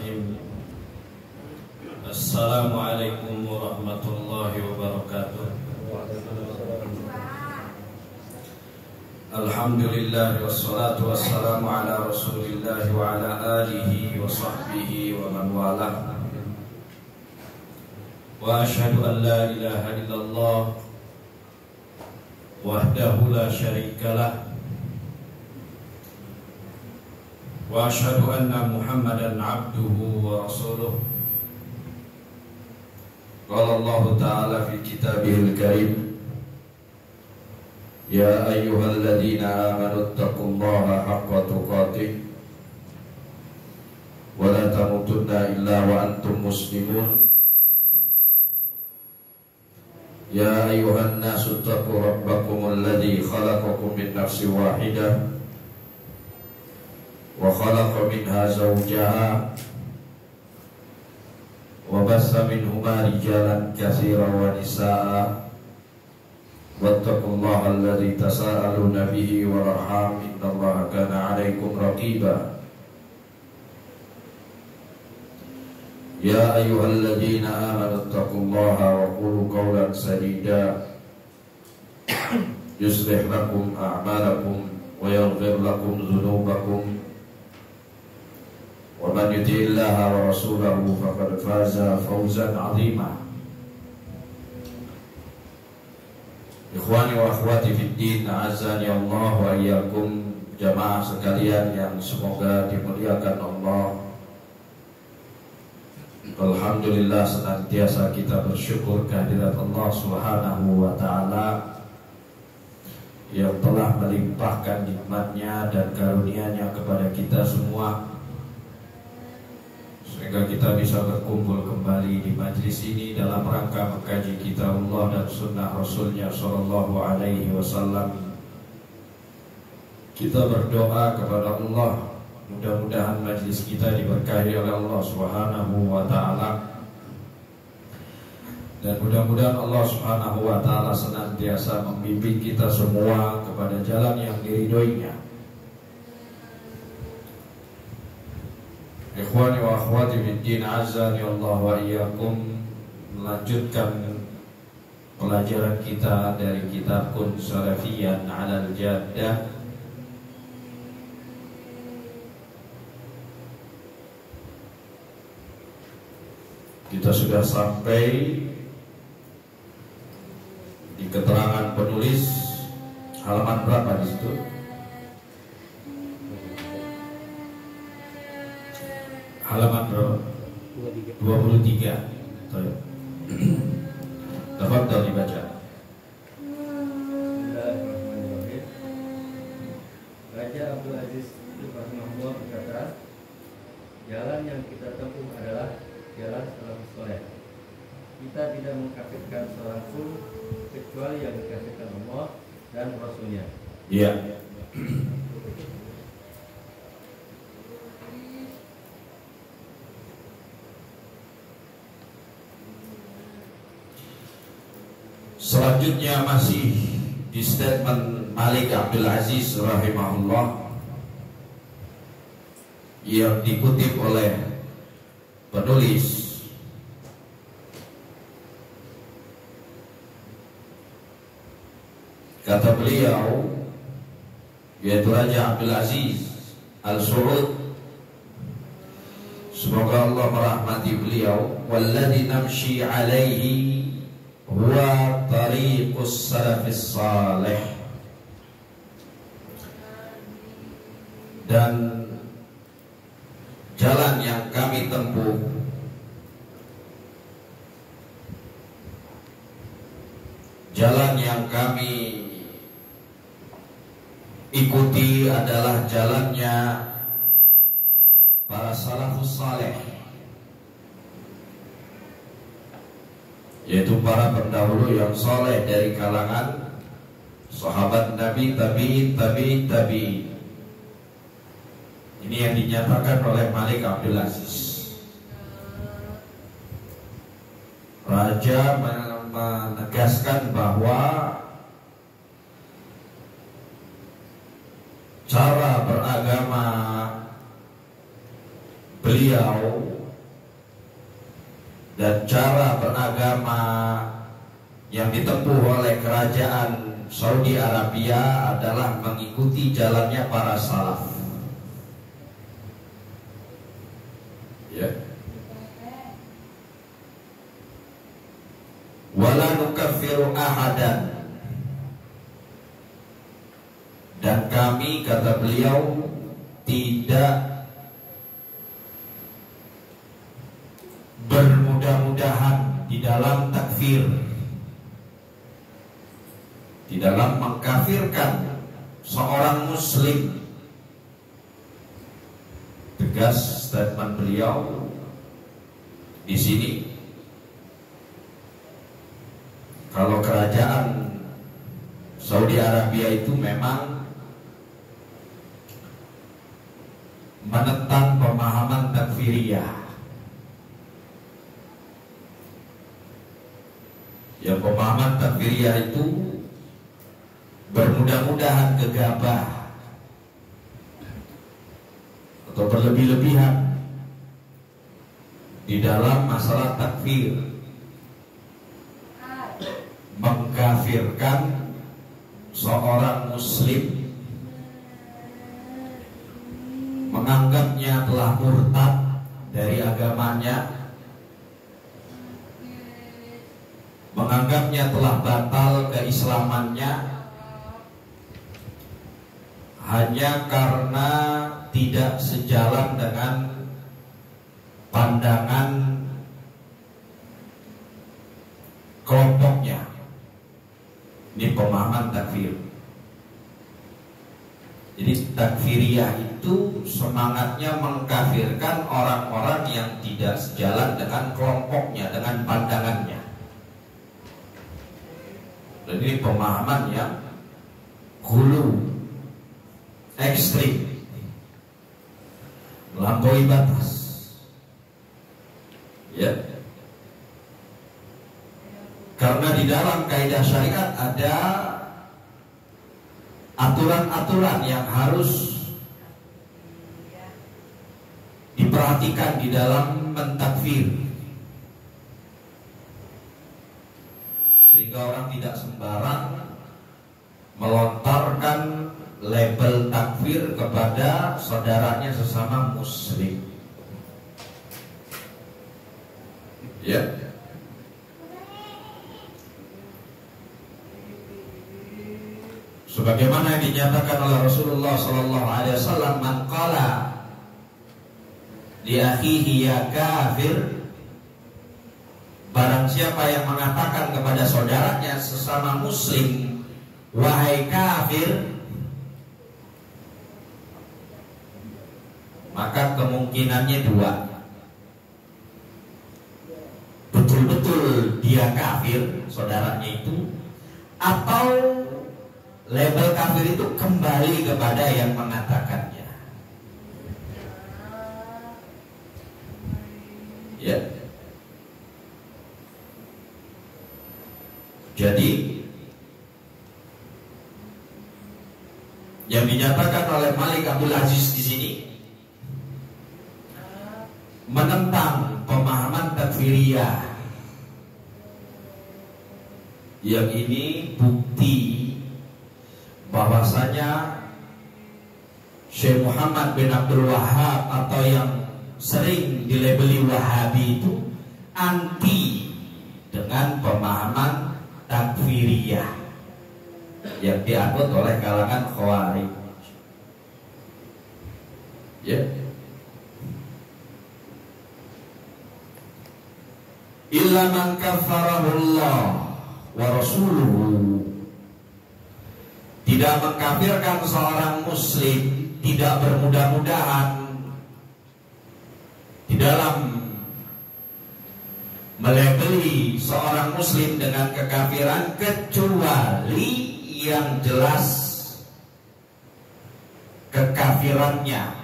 Bismillahirrahmanirrahim. Assalamualaikum warahmatullahi wabarakatuh. Alhamdulillah wassalatu wassalamu ala Rasulillah wa ala alihi wa sahbihi wa man walah. Wa ashhadu an la ilaha illallah wahdahu la syarikalah wa ashhadu anna Muhammadan abduhu wa rasuluh. Qala Allah Ta'ala fi kitabihil karim, ya ayyuhalladzina amanu taqullaha haqqa tuqatih wa la tamutunna illa wa antum muslimun. Ya ayyuhan nasu taqu rabbakumul ladzi khalaqakum min nafsin wahidah wa khalaqa minha zawjaha wa bassa minhuma rijalan katsiran wa nisaa'a wattaqullaha alladzi tasaaluna bihi wal arham innallaha kana 'alaikum raqiba. Ya ayyuhalladzina amanu taqullaha wa qulu qawlan sadida yuslih lakum a'malakum wa yaghfir lakum dhunubakum wa man yuti'illaha wa rasulahu faqad faza fawzan 'azima. Ikhwani wa akhwati fid din, a'azzani Allah wa iyyakum, jamaah sekalian yang semoga dimuliakan Allah. Alhamdulillah, senantiasa kita bersyukur kehadirat Allah Subhanahu wa ta'ala yang telah melimpahkan nikmatnya dan karunia-Nya kepada kita semua, sehingga kita bisa berkumpul kembali di majlis ini dalam rangka mengkaji kitab Allah dan sunnah Rasulnya Sallallahu Alaihi Wasallam. Kita berdoa kepada Allah, mudah-mudahan majlis kita diberkahi oleh Allah Subhanahu wa ta'ala, dan mudah-mudahan Allah Subhanahu wa ta'ala senantiasa membimbing kita semua kepada jalan yang diridhoinya. Ikhwani wa akhwati fid din, azani Allah wa iyyakum, melanjutkan pelajaran kita dari kitab Kun Salafiyan 'alal Jaddah. Kita sudah sampai di keterangan penulis, halaman berapa di situ? Halaman berapa? 23. Tafadhal dibaca. Bismillahirrahmanirrahim. Raja Abdul Aziz rahimahullah berkata, jalan yang kita tempuh adalah jalan salafus saleh. Kita tidak mengkafirkan seorang pun kecuali yang dikafirkan Allah dan Rasulnya. Iya. Selanjutnya masih di statement Malik Abdul Aziz rahimahullah yang dikutip oleh penulis. Kata beliau, yaitu Raja Abdul Aziz Al-Su'ud, semoga Allah merahmati beliau, walladzi namshi alaihi huwa tariqus salafis salih, dan jalan yang kami tempuh jalan yang kami ikuti adalah jalannya para salafus saleh, yaitu para pendahulu yang soleh dari kalangan sahabat Nabi, tabi'in. Ini yang dinyatakan oleh Malik Abdul Aziz. Raja menegaskan bahwa cara beragama beliau dan cara beragama yang ditempuh oleh kerajaan Saudi Arabia adalah mengikuti jalannya para salaf. Ya. Wala nukaffiru ahadan, dan kami, kata beliau, tidak bermudah-mudahan di dalam takfir, di dalam mengkafirkan seorang muslim. Tegas statement beliau di sini. Kalau kerajaan Saudi Arabia itu memang menentang pemahaman takfiriyah. Yang pemahaman takfiriyah itu bermudah-mudahan gegabah atau berlebih-lebihan di dalam masalah takfir, mengkafirkan seorang muslim, menganggapnya telah murtad dari agamanya, menganggapnya telah batal keislamannya hanya karena tidak sejalan dengan pandangan kelompoknya. Ini pemahaman takfir. Jadi takfiriyah itu semangatnya mengkafirkan orang-orang yang tidak sejalan dengan kelompoknya, dengan pandangannya. Dan ini pemahaman yang hulu, ekstrim, melampaui batas. Ya. Karena di dalam kaidah syariat ada aturan-aturan yang harus diperhatikan di dalam mentakfir, sehingga orang tidak sembarang melontarkan label takfir kepada saudaranya sesama muslim. Ya. Sebagaimana dinyatakan oleh Rasulullah sallallahu alaihi wasallam, man qala li akhihi ya kafir, barang siapa yang mengatakan kepada saudaranya sesama muslim wahai kafir, maka kemungkinannya dua: betul-betul dia kafir saudaranya itu, atau label kafir itu kembali kepada yang mengatakannya. Ya. Jadi yang dinyatakan oleh Malik Abdul Aziz di sini menentang pemahaman takfiriyah. Yang ini bukti bahwasanya Syekh Muhammad bin Abdul Wahhab atau yang sering dilabeli Wahabi itu anti dengan pemahaman takfiriyah yang dianut oleh kalangan Khawarij. Ya. Illa man kafarahullah wa rasuluhu, tidak mengkafirkan seorang muslim, tidak bermudah-mudahan di dalam melabeli seorang muslim dengan kekafiran, kecuali yang jelas kekafirannya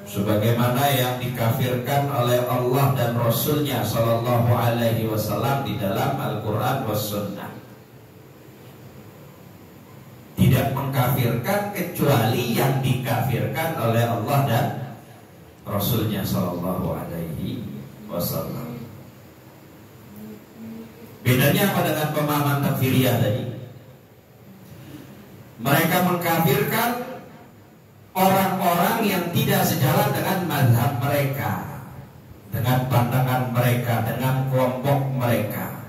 sebagaimana yang dikafirkan oleh Allah dan Rasulnya Sallallahu Alaihi Wasallam di dalam Al-Quran was Sunnah. Tidak mengkafirkan kecuali yang dikafirkan oleh Allah dan Rasulnya Shallallahu Alaihi Wasallam. Bedanya apa dengan pemahaman takfiriyah tadi? Mereka mengkafirkan orang-orang yang tidak sejalan dengan mazhab mereka, dengan pandangan mereka, dengan kelompok mereka.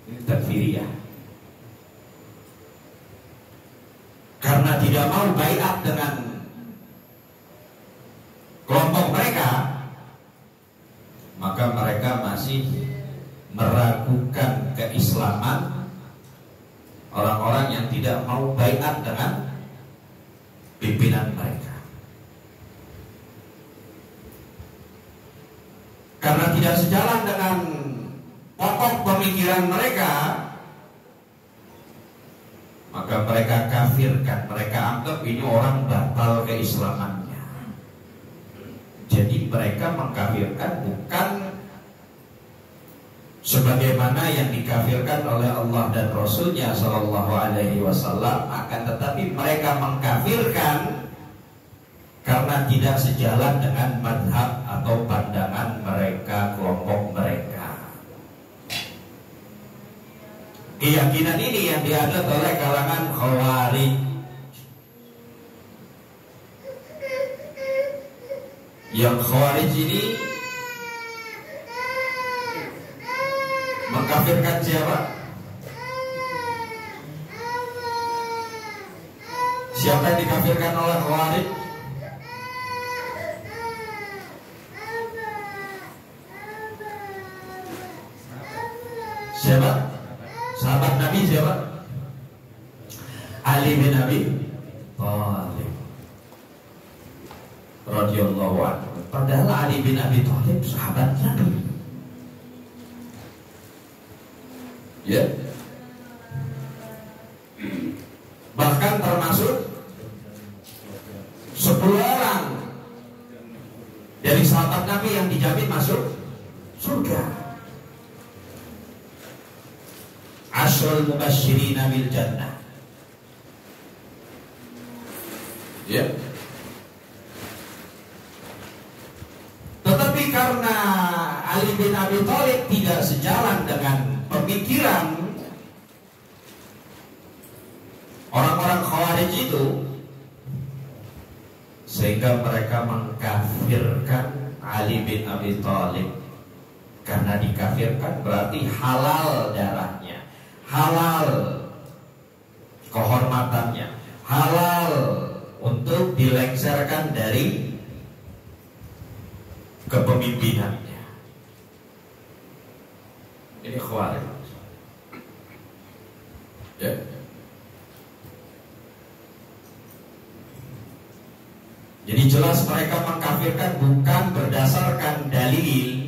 Ini takfiriyah. Karena tidak mau baiat dengan kelompok mereka, maka mereka masih meragukan keislaman orang-orang yang tidak mau baiat dengan pimpinan mereka. Karena tidak sejalan dengan pokok pemikiran mereka, maka mereka kafirkan, mereka anggap ini orang batal keislamannya. Jadi mereka mengkafirkan bukan sebagaimana yang dikafirkan oleh Allah dan Rasulnya Shallallahu Alaihi Wasallam, akan tetapi mereka mengkafirkan karena tidak sejalan dengan madhab atau pandangan mereka, kelompok mereka. Keyakinan ini yang dianut oleh kalangan Khawarij. Yang Khawarij ini mengkafirkan siapa? Siapa yang dikafirkan oleh Khawarij? Siapa? Sahabat Nabi siapa? Ali bin Abi Thalib radhiyallahu anhu. Padahal Ali bin Abi Thalib sahabat Nabi. Ya. Bahkan termasuk 10 orang dari sahabat Nabi yang dijamin masuk surga. Asrul mubasyirina bil jannah. Ya. Tetapi karena Ali bin Abi Thalib tidak sejalan dengan pemikiran orang-orang Khawarij itu, sehingga mereka mengkafirkan Ali bin Abi Thalib. Karena dikafirkan berarti halal darahnya, halal kehormatannya, halal untuk dilengsarkan dari kepemimpinannya. Ini Khawarij. Ya. Jadi jelas mereka mengkafirkan bukan berdasarkan dalil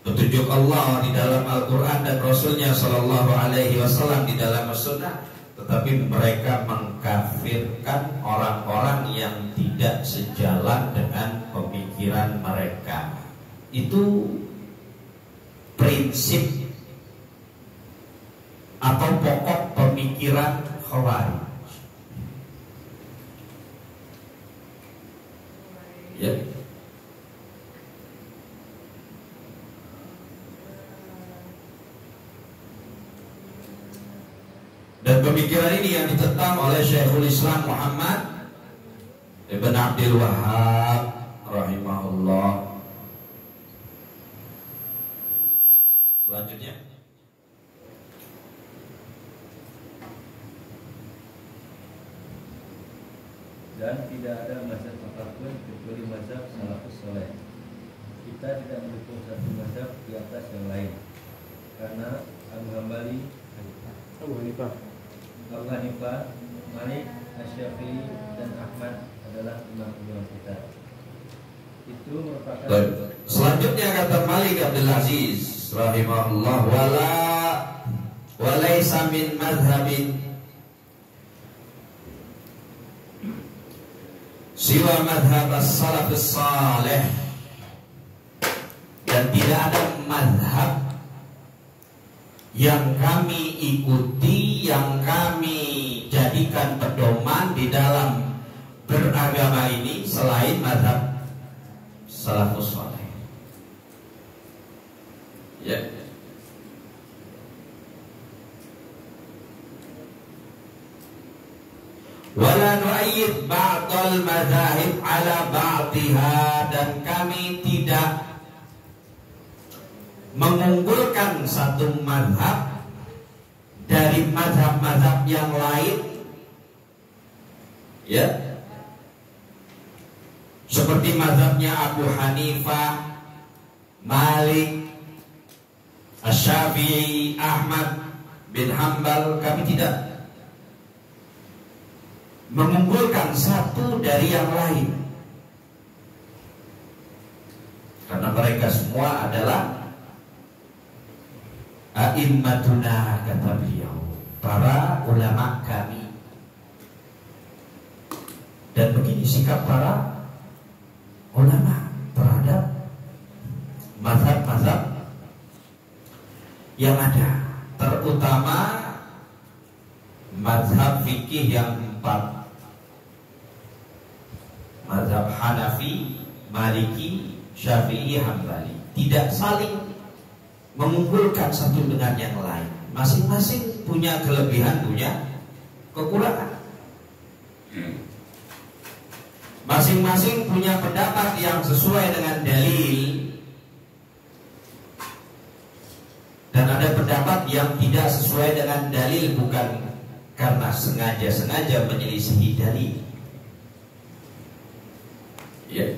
petunjuk Allah di dalam Al-Quran dan Rasulnya Sallallahu Alaihi Wasallam di dalam As-Sunnah, tetapi mereka mengkafirkan orang-orang yang tidak sejalan dengan pemikiran mereka. Itu prinsip atau pokok pemikiran Khawarij. Ya. Dan pemikiran ini yang ditentang oleh Syekhul Islam Muhammad Ibn Abdul Wahhab rahimahullah. Selanjutnya, dan tidak ada mazhab apapun kecuali mazhab salafus saleh. Kita tidak mendukung satu mazhab di atas yang lain, karena Abu Hambali, Abu Hanifah, Malik, Asy-Syafi'i dan Ahmad adalah imam-imam kita. Itu merupakan. Selanjutnya kata Malik Abdul Aziz rahimahullah, walaysa min madhhabin siwa madhhab as-salaf as-salih, dan tidak ada madhab yang kami ikuti, yang kami jadikan pedoman di dalam beragama ini selain madhab salafus saleh. Ya. Wala nu'ayyid ba'dal madzahib ala ba'diha, dan kami tidak mengunggulkan satu mazhab dari mazhab-mazhab yang lain, ya, seperti mazhabnya Abu Hanifah, Malik, Asy-Syafi'i, Ahmad bin Hanbal. Kami tidak mengunggulkan satu dari yang lain, karena mereka semua adalah a'immatuna, kata beliau, para ulama kami. Dan begini sikap para ulama terhadap mazhab-mazhab yang ada, terutama mazhab fikih yang 4, mazhab Hanafi, Maliki, Syafi'i, Hambali. Tidak saling mengunggulkan satu dengan yang lain. Masing-masing punya kelebihan, punya kekurangan. Masing-masing punya pendapat yang sesuai dengan dalil, dan ada pendapat yang tidak sesuai dengan dalil, bukan karena sengaja-sengaja menyelisihi dalil. Ya.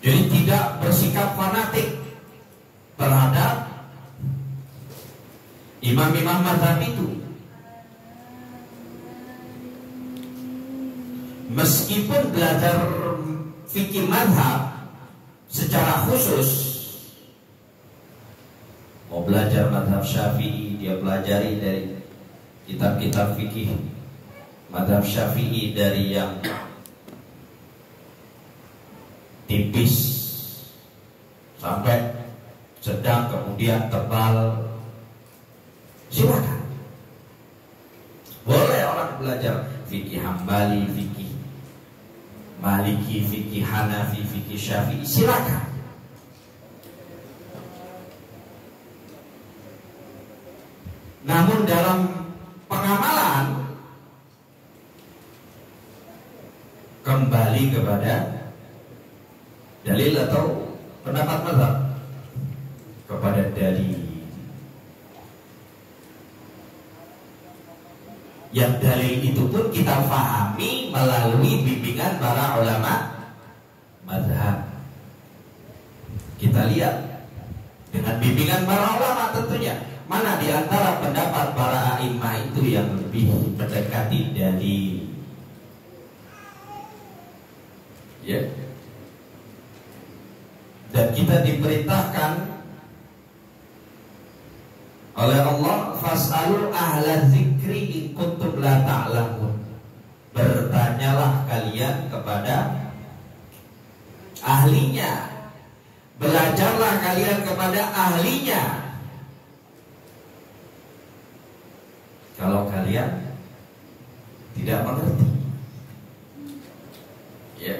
Jadi tidak bersikap fanatik terhadap imam-imam mazhab itu. Meskipun belajar fikih mazhab secara khusus, mau belajar mazhab Syafi'i, dia pelajari dari kitab-kitab fikih mazhab Syafi'i, dari yang tipis sampai sedang, kemudian tebal, silakan. Boleh orang belajar fikih Hambali, fikih Maliki, fikih Hanafi, fikih Syafi'i, silakan. Namun dalam pengamalan kembali kepada dalil atau pendapat mazhab, kepada dalil. Yang dalil itu pun kita fahami melalui bimbingan para ulama mazhab. Kita lihat dengan bimbingan para ulama tentunya, mana di antara pendapat para a'imah itu yang lebih mendekati dalil. Ya. Dan kita diperintahkan oleh Allah, fas'alu ahla zikri in kuntum la ta'lamun. Bertanyalah kalian kepada ahlinya, belajarlah kalian kepada ahlinya kalau kalian tidak mengerti. Ya.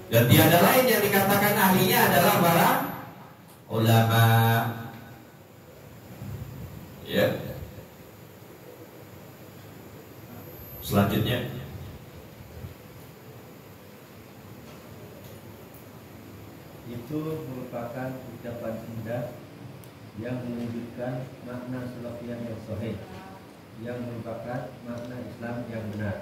Dan tiada lain yang dikatakan ahlinya adalah para ulama. Ya. Selanjutnya, itu merupakan ucapan indah yang mewujudkan makna salafiyah yang sahih, yang merupakan makna Islam yang benar.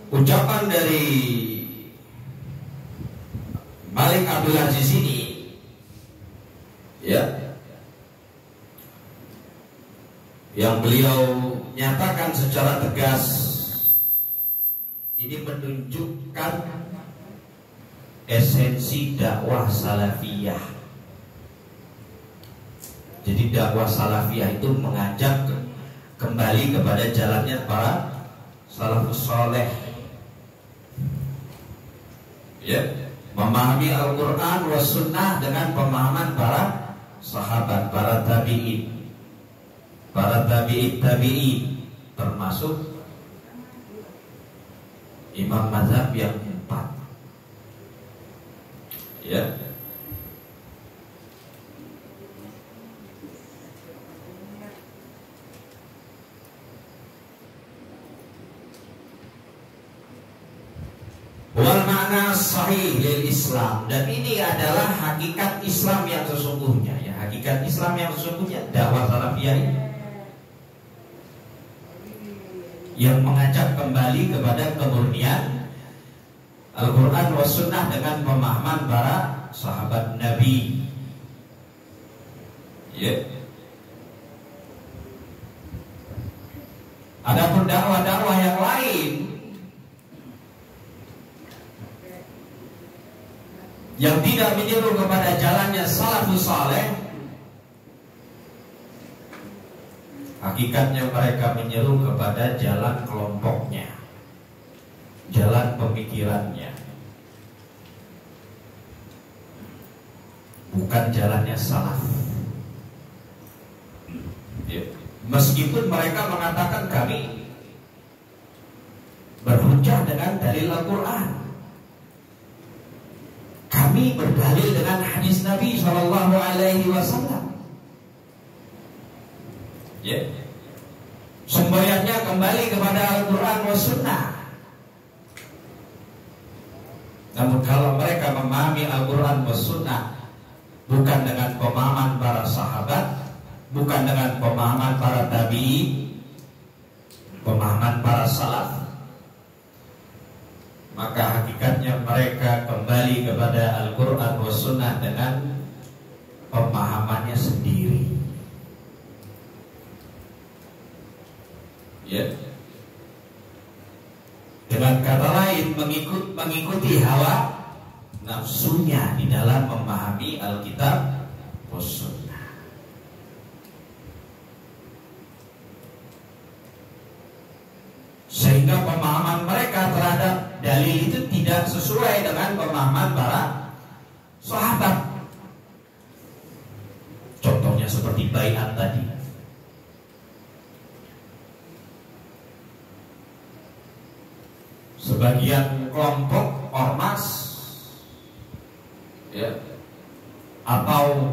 Ucapan dari Malik Abdul Aziz ini, ya, yang beliau nyatakan secara tegas, ini menunjukkan esensi dakwah salafiyah. Jadi dakwah salafiyah itu mengajak kembali kepada jalannya para salafus saleh. Ya, memahami Al-Quran was sunnah dengan pemahaman para sahabat, para tabi'in, para tabi'in, termasuk imam mazhab yang 4. Ya. Wal makna sahih lil Islam, dan ini adalah hakikat Islam yang sesungguhnya, ya, hakikat Islam yang sesungguhnya dakwah salafiyah ini yang mengajak kembali kepada kemurnian Al-Quran wa Sunnah dengan pemahaman para sahabat Nabi. Ya. Adapun dakwah-dakwah yang lain yang tidak menyeru kepada jalannya salafus saleh, hakikatnya mereka menyeru kepada jalan kelompoknya, jalan pemikirannya, bukan jalannya salaf. Ya. Meskipun mereka mengatakan kami berhujjah dengan dalil Al-Quran, kami berdalil dengan hadis Nabi SAW. Ya. Semboyannya kembali kepada Al-Quran wa Sunnah. Namun kalau mereka memahami Al-Quran wa Sunnah bukan dengan pemahaman para sahabat, bukan dengan pemahaman para tabi'in, pemahaman para salaf, maka hakikatnya mereka kembali kepada Al-Quran wa Sunnah dengan pemahamannya sendiri. Ya. Dengan kata lain, mengikuti hawa nafsunya di dalam memahami Alkitab wa Sunnah. Sehingga pemahaman mereka terhadap dalil itu tidak sesuai dengan pemahaman para sahabat. Contohnya seperti baiat tadi. Sebagian kelompok ormas, ya, atau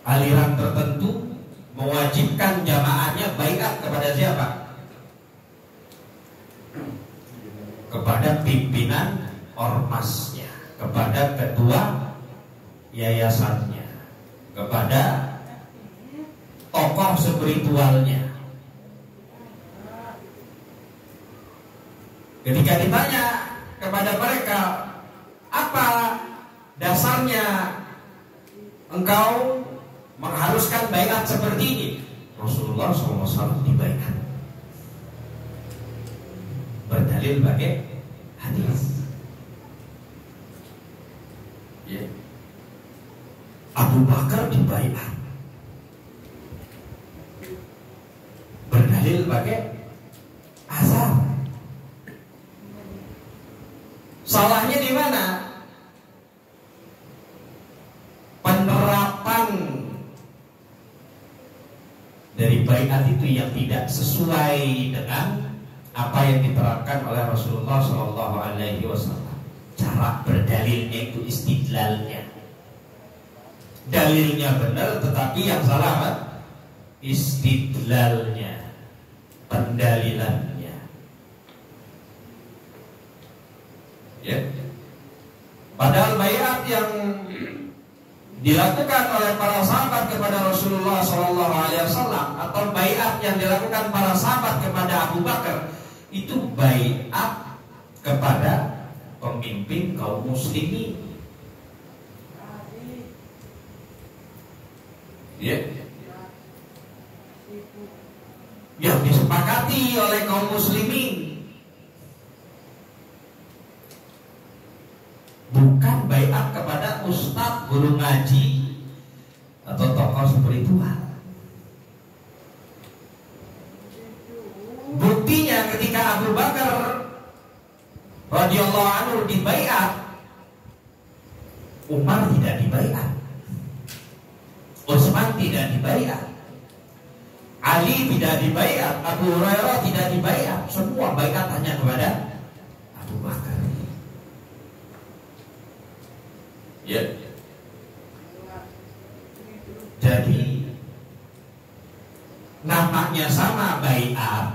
aliran tertentu mewajibkan jamaahnya baiat kepada siapa? Kepada pimpinan ormasnya, kepada ketua yayasannya, kepada tokoh spiritualnya. Ketika ditanya kepada mereka, apa dasarnya engkau mengharuskan baiat seperti ini? Rasulullah SAW dibaiat. Berdalil pakai hadis. Ya. Abu Bakar dibaiat. Berdalil pakai azab. Salahnya di mana? Penerapan dari baiat itu yang tidak sesuai dengan apa yang diterapkan oleh Rasulullah SAW. Cara berdalilnya itu istidlalnya. Dalilnya benar, tetapi yang salah istidlalnya, pendalilannya. Ya. Padahal baiat yang dilakukan oleh para sahabat kepada Rasulullah SAW atau baiat yang dilakukan para sahabat kepada Abu Bakar itu baiat kepada pemimpin kaum muslimin. Ya. Yang disepakati oleh kaum muslimin, bukan baiat kepada ustadz, guru ngaji, atau tokoh spiritual. Buktinya ketika Abu Bakar radhiyallahu anhu dibaiat, Umar tidak dibaiat. tidak dibayar, Ali tidak dibayar, Abu Hurairah tidak dibayar. Semua baiat hanya kepada Abu Bakar. Ya. Jadi namanya sama baiat,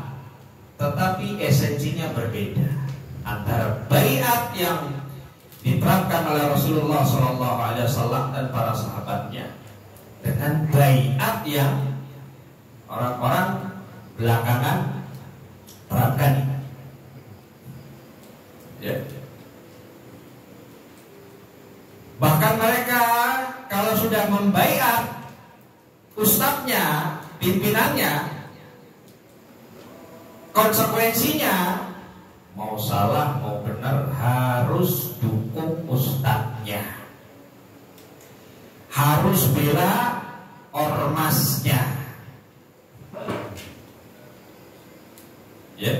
tetapi esensinya berbeda antara baiat yang diterapkan oleh Rasulullah SAW dan para sahabatnya dengan baiat yang orang-orang belakangan terapkan. Ya. Bahkan mereka kalau sudah membaiat ustadznya, pimpinannya, konsekuensinya mau salah mau benar harus dukung ustadznya, harus bela ormasnya. Ya.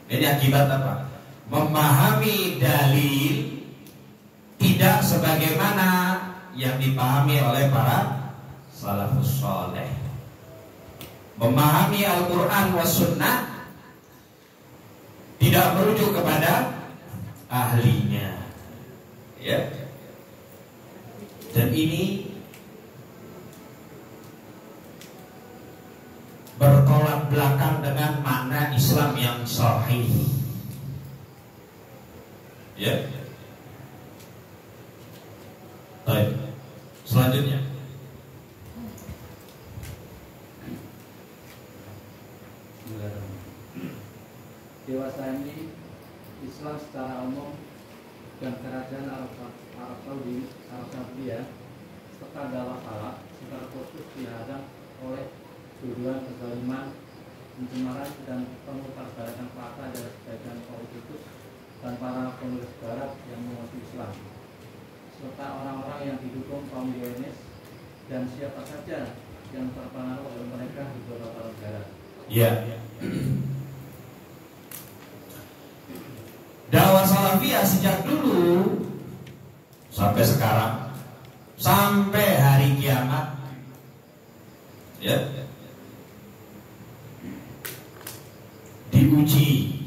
Ini akibat apa? Memahami dalil tidak sebagaimana yang dipahami oleh para salafus saleh. Memahami Al-Quran was sunnah tidak merujuk kepada ahlinya. Ya. Dan ini bertolak belakang dengan makna Islam yang sahih. Ya. Baik. Selanjutnya. Dewasa ini Islam secara umum dan kerajaan Arab Saudi, Arab Saudi serta dakwah salaf secara khusus dihadang oleh tuduhan kezaliman, pencemaran dan pengutarbalikan fakta dari sebagian politikus dan para penulis barat yang menguasai Islam, serta orang-orang yang didukung kaum Zionis dan siapa saja yang terpengaruh oleh mereka di beberapa negara. Ya. Dakwah salafiyah sejak dulu sampai sekarang, sampai hari kiamat, ya, diuji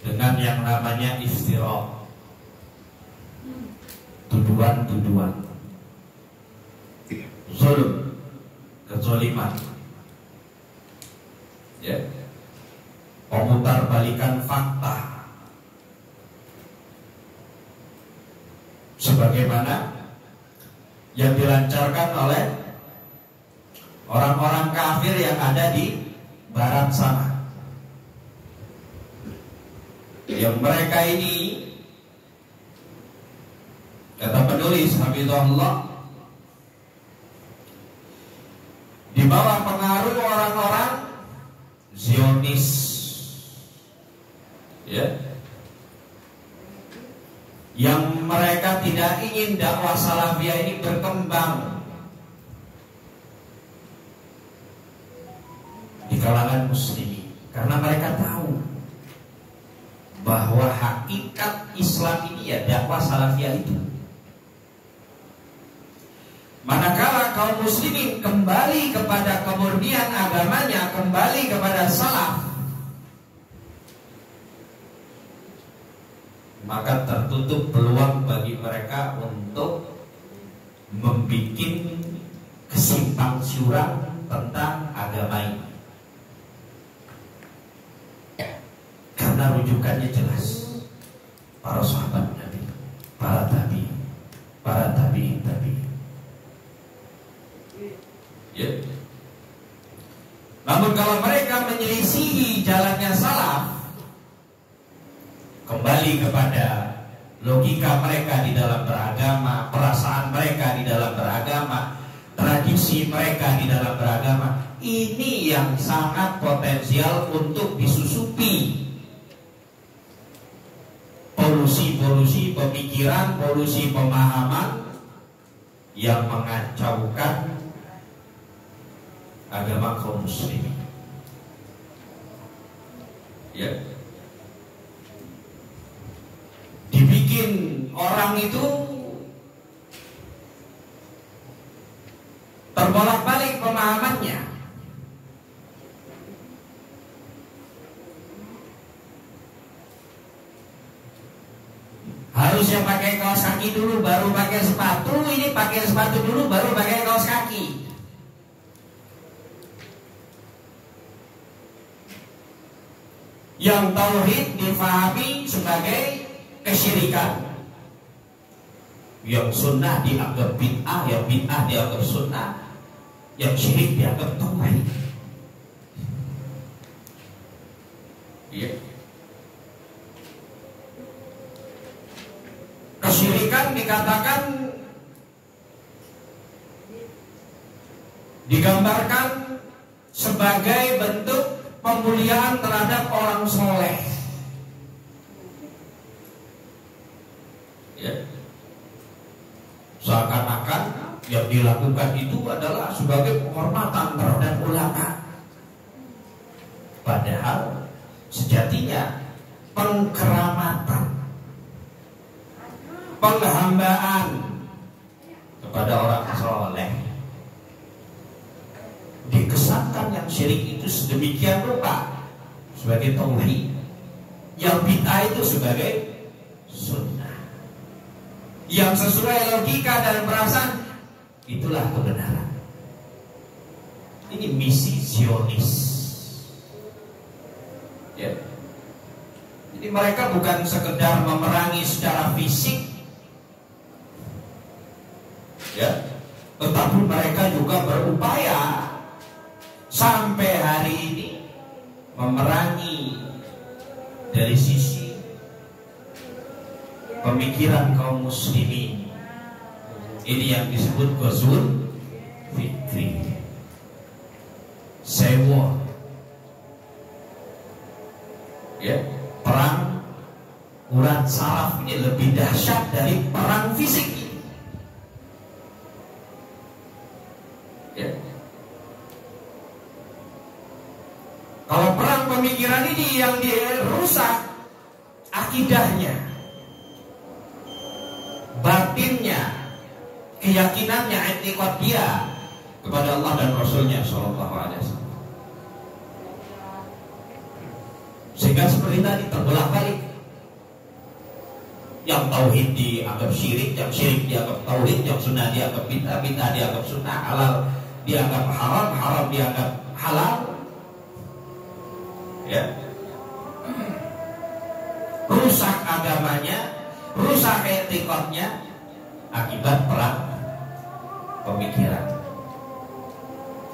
dengan yang namanya iftira, tuduhan-tuduhan, zulm, kezaliman, ya, pemutarbalikan fakta, sebagaimana yang dilancarkan oleh orang-orang kafir yang ada di barat sana. Yang mereka ini, kata penulis Hafizahullah, di bawah pengaruh orang-orang Zionis, ya, yang mereka tidak ingin dakwah salafiyah ini berkembang di kalangan muslimin, karena mereka tahu bahwa hakikat Islam ini ya dakwah salafiyah itu. Manakala kaum muslimin kembali kepada kemurnian agamanya, kembali kepada salaf, maka tertutup peluang bagi mereka untuk membuat kesimpang siuran tentang agama ini, karena rujukannya jelas. Para sahabat Nabi, para tabi'in, para tabi'in. Ya. Namun kalau mereka menyelisihi jalannya salaf, kembali kepada logika mereka di dalam beragama, perasaan mereka di dalam beragama, tradisi mereka di dalam beragama, ini yang sangat potensial untuk disusupi. Polusi pemikiran, polusi pemahaman yang mengacaukan agama kaum muslimin. Ya. Dibikin orang itu terbolak-balik pemahamannya. Harusnya pakai kaos kaki dulu baru pakai sepatu, ini pakai sepatu dulu baru pakai kaos kaki. Yang tauhid difahami sebagai kesyirikan, yang sunnah dianggap bid'ah, yang bid'ah dianggap sunnah, yang syirik dianggap tauhid. Iya. Kesyirikan dikatakan, digambarkan sebagai bentuk pemuliaan terhadap orang soleh. Ya. Seakan-akan yang dilakukan itu adalah sebagai penghormatan terhadap ulama. Padahal sejatinya pengkeramatan, penghambaan kepada orang soleh dikesankan yang syirik itu sedemikian rupa sebagai tauhid, yang bid'ah itu sebagai sunnah, yang sesuai logika dan perasaan itulah kebenaran. Ini misi Zionis. Ya. Jadi mereka bukan sekedar memerangi secara fisik, ya, tetapi mereka juga berupaya sampai hari ini memerangi dari sisi pemikiran kaum muslimin. Ini yang disebut ghazwul fikri, sewa, ya, perang urat salaf ini lebih dahsyat dari perang fisik ini. Ya. Kalau perang pemikiran ini yang dirusak akidahnya, batinnya, keyakinannya, i'tiqad dia kepada Allah dan Rasulnya Shallallahu Alaihi Wasallam. Sehingga seperti tadi terbolak-balik, yang tauhid dianggap syirik, yang syirik dianggap tauhid, yang sunnah dianggap bid'ah, bid'ah dianggap sunnah, halal dianggap haram, haram dianggap halal. Ya. Rusak agamanya, rusak etikotnya akibat perang pemikiran.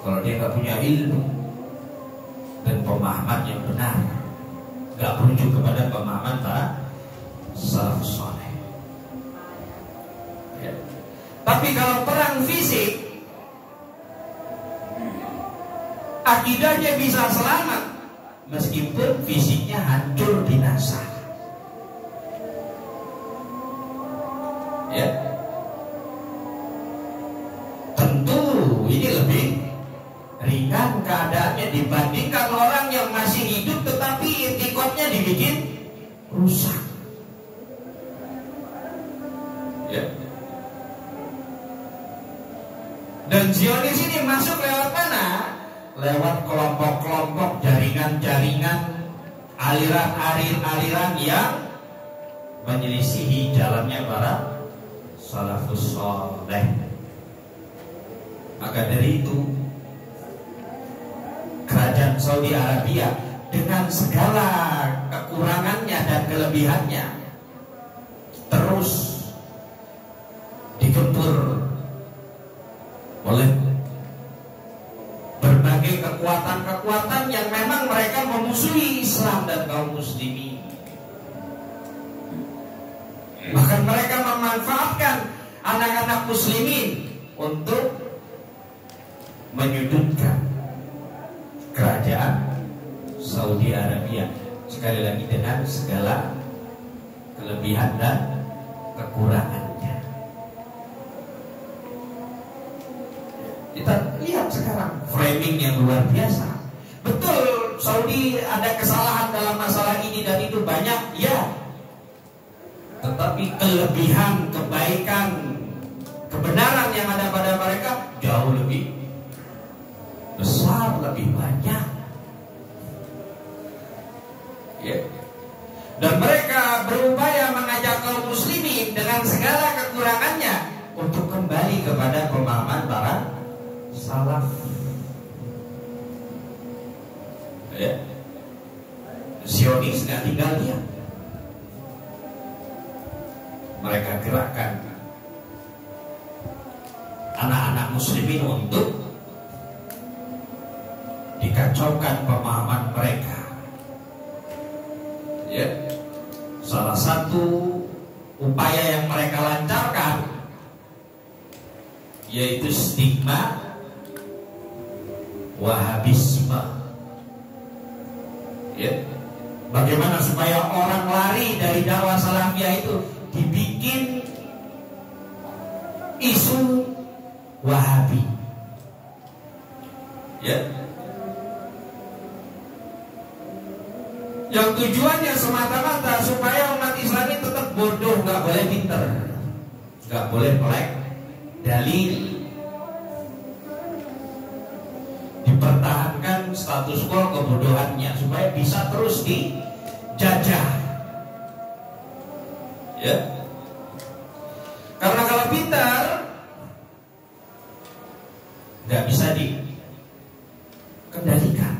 Kalau dia nggak punya ilmu dan pemahaman yang benar, nggak merujuk kepada pemahaman para salafus saleh. Ya. Tapi kalau perang fisik, akidahnya bisa selamat meskipun fisiknya hancur binasa. Ya. Tentu ini lebih ringan keadaannya dibandingkan orang yang masih hidup tetapi i'tiqadnya dibikin rusak. Ya. Dan Zionis ini masuk lewat mana? Lewat kelompok-kelompok, jaringan-jaringan, aliran-aliran yang menyelisihi jalannya para salafus saleh. Maka dari itu kerajaan Saudi Arabia dengan segala kekurangannya dan kelebihannya terus digempur oleh berbagai kekuatan-kekuatan yang memang mereka memusuhi Islam dan kaum muslimin. Bahkan mereka memanfaatkan anak-anak muslimin untuk menyudutkan kerajaan Saudi Arabia, sekali lagi dengan segala kelebihan dan kekurangannya. Kita lihat sekarang framing yang luar biasa. Betul, Saudi ada kesalahan dalam masalah ini dan itu banyak, ya. Tetapi kelebihan, kebaikan, kebenaran yang ada pada mereka jauh lebih banyak. Ya. Dan mereka berupaya mengajak kaum muslimin dengan segala kekurangannya untuk kembali kepada pemahaman para salaf. Ya. Zionis nggak tinggal diam. Mereka gerakkan anak-anak muslimin untuk dikacaukan pemahaman mereka. Ya. Salah satu upaya yang mereka lancarkan yaitu stigma Wahabisme. Ya. Bagaimana supaya orang lari dari dakwah salafiyah itu, dibikin isu Wahabi. Ya. Yang tujuannya semata-mata supaya umat Islam ini tetap bodoh, nggak boleh pinter, nggak boleh melek dalil, dipertahankan status quo kebodohannya supaya bisa terus dijajah. Ya. Karena kalau pintar nggak bisa dikendalikan,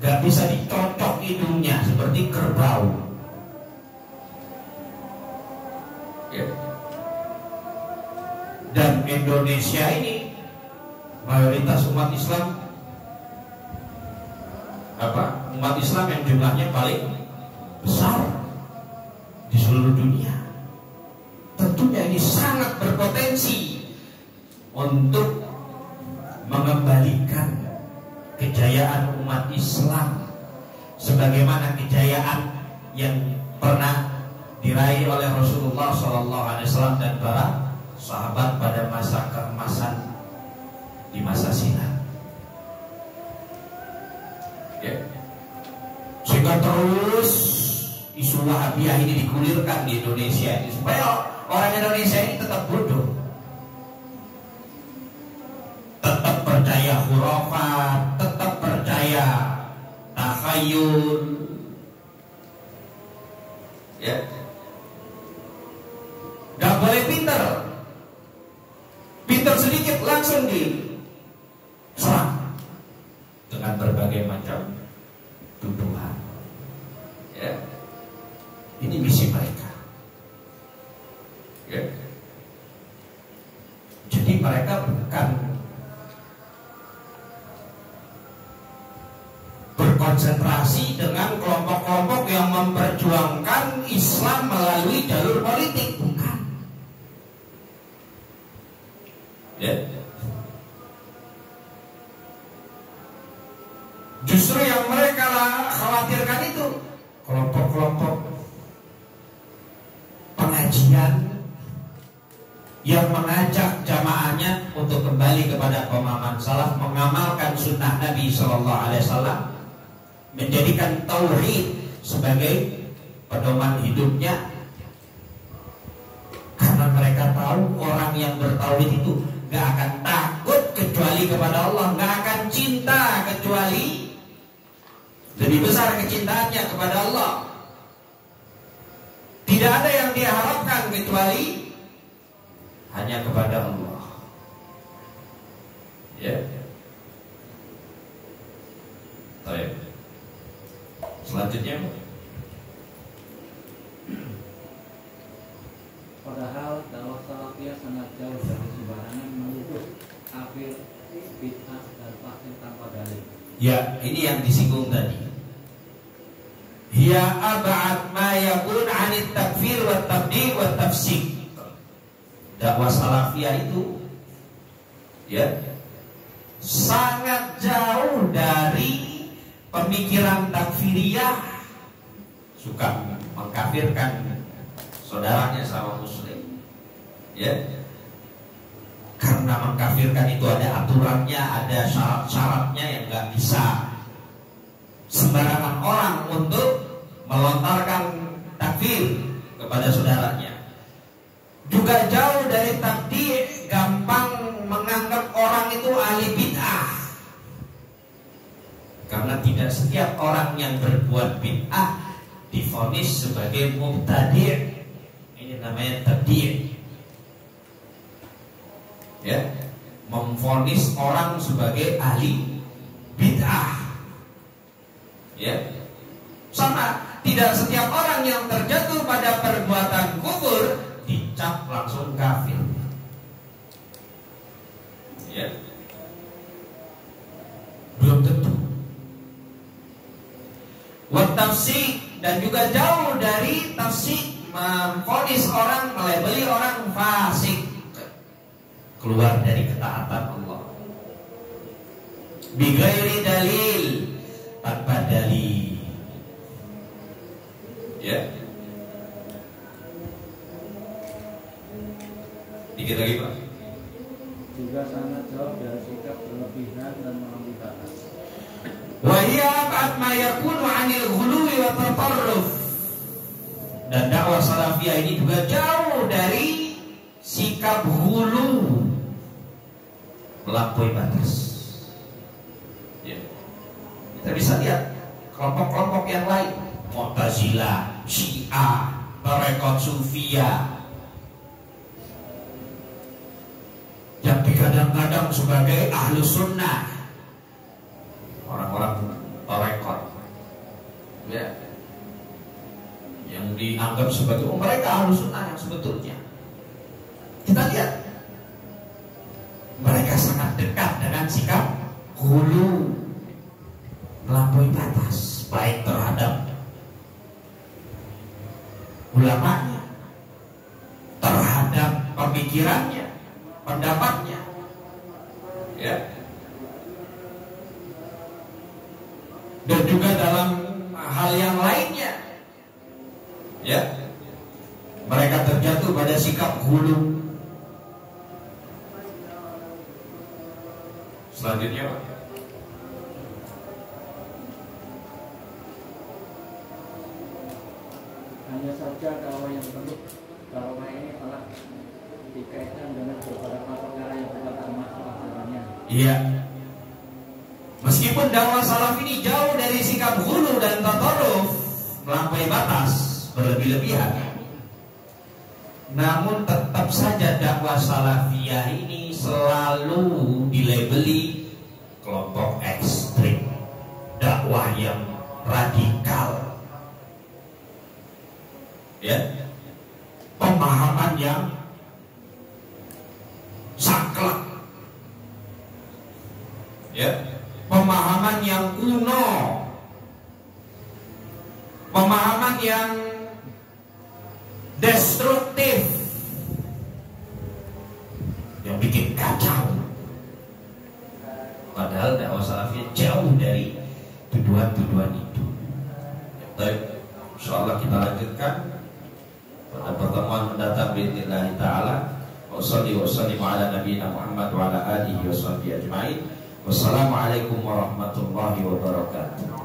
nggak bisa dicocok hidungnya seperti kerbau. Ya. Dan Indonesia ini mayoritas umat Islam, umat Islam yang jumlahnya paling besar di seluruh dunia. Tentunya ini sangat berpotensi untuk mengembalikan kejayaan umat Islam sebagaimana kejayaan yang pernah diraih oleh Rasulullah SAW dan para sahabat pada masa keemasan di masa silam. Ya. Sehingga terus isu Wahabiyah ini digulirkan di Indonesia ini supaya orang Indonesia ini tetap bodoh, tetap percaya khurafat, tetap percaya takhayul. Ya. Gak boleh pinter. Pinter sedikit langsung diserang dengan berbagai macam tuduhan. Ya. Ini misi mereka. Ya. Jadi mereka bukan berkonsentrasi dengan kelompok-kelompok yang memperjuangkan Islam melalui jalur politik, bukan. Ya. Justru yang mereka khawatirkan itu kelompok-kelompok pengajian yang mengajak jamaahnya untuk kembali kepada pemahaman salaf, mengamalkan sunnah Nabi SAW, menjadikan tauhid sebagai pedoman hidupnya. Karena mereka tahu orang yang bertauhid itu gak akan takut kecuali kepada Allah, gak akan cinta kecuali lebih besar kecintaannya kepada Allah. Tidak ada yang dia harapkan kecuali hanya kepada Allah. Ya. Baik. Selanjutnya, padahal dakwah salafiyah sangat jauh dari sembarangan menuduh kafir, bid'ah dan fasik tanpa dalil. Ya, ini yang disinggung tadi. Hiya ab'ad ma yakun 'anit takfir wa tabdi' wa tafsik. Dakwah salafiyah itu ya sangat jauh dari pemikiran takfiriyah, suka mengkafirkan saudaranya sama muslim. Ya. Karena mengkafirkan itu ada aturannya, ada syarat-syaratnya yang nggak bisa sembarangan orang untuk melontarkan takfir kepada saudaranya. Juga jauh dari takdir, gampang menganggap orang itu ahli bid'ah. dan setiap orang yang berbuat bid'ah divonis sebagai mubtadi'. Ini namanya tabdi'. Ya, memvonis orang sebagai ahli bid'ah. Ya, sama. Tidak setiap orang yang terjatuh pada perbuatan kufur dicap langsung kafir. Ya, belum tentu. Wa tafsik, dan juga jauh dari tafsik, memvonis orang, melabeli orang fasik, keluar dari ketaatan Allah. Bighairi dalil, tanpa dalil. Ya. Dikit lagi Pak. Juga sangat jauh dari sikap berlebihan dan melampaui batas. Wa hiya ab'ad ma yakunu 'anil ghuluwi wa tatarruf. Dan dakwah salafiyah ini juga jauh dari sikap ghulu, melampaui batas. Ya. Kita bisa lihat kelompok-kelompok yang lain, Mu'tazilah, Syiah, Tarekat Sufiyah, yang digadang-gadang sebagai ahlu sunnah, orang-orang tarekat, ya, yang dianggap sebagai mereka ahlu sunnah yang sebetulnya kita lihat mereka sangat dekat dengan sikap hulu, melampaui batas, baik terhadap ulamanya, terhadap pemikirannya, pendapatnya, ya, dan juga dalam hal yang lainnya, ya, mereka terjatuh pada sikap hulu. Selanjutnya Pak. Hanya saja dakwah yang perlu, dakwah ini telah dikaitkan dengan beberapa perkara yang berkaitan masalah dalamnya. Iya. Meskipun dakwah salaf ini jauh dari sikap hulu dan tatarruf, melampaui batas, berlebih-lebihan, namun tetap saja dakwah salafiyah ini selalu dilabeli kelompok ekstrim, dakwah yang radikal, ya, pemahaman yang saklek, ya, pemahaman yang kuno, pemahaman yang destruktif, yang bikin kacau. Padahal dakwah salafiyah jauh dari tuduhan-tuduhan itu. Baik, insyaallah kita lanjutkan pada pertemuan mendatang biidznillah taala. Wassalli wasallim ala nabiyina Muhammad wa ala alihi washabbihi ajmain. Wassalamualaikum warahmatullahi wabarakatuh.